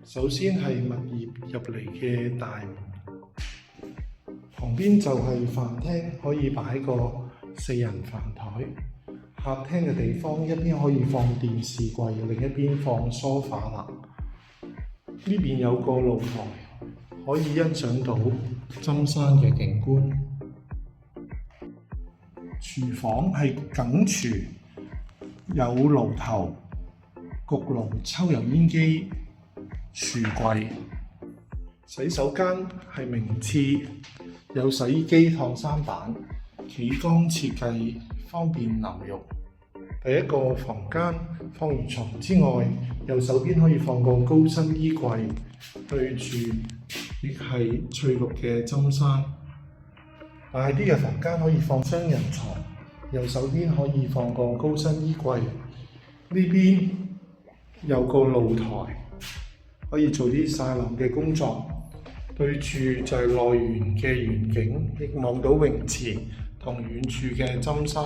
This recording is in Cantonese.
首先係物業入嚟嘅大門，旁邊就係飯廳，可以擺個4人飯台。客廳嘅地方一邊可以放電視櫃，另一邊放梳化啦。呢邊有個露台，可以欣賞到針山嘅景觀。廚房係梗廚，有爐頭、焗爐、抽油煙機、櫥櫃。洗手間係名廁，有洗衣機、燙衫板，企缸設計，方便淋浴。第一個房間放完床之外，右手邊可以放個高身衣櫃，對住亦係翠綠嘅針山。大啲嘅房間可以放雙人床，右手邊可以放個高身衣櫃。呢邊有個露台，可以做啲曬籃嘅工作。對住就係內園嘅園景，亦望到泳池同遠處嘅針山。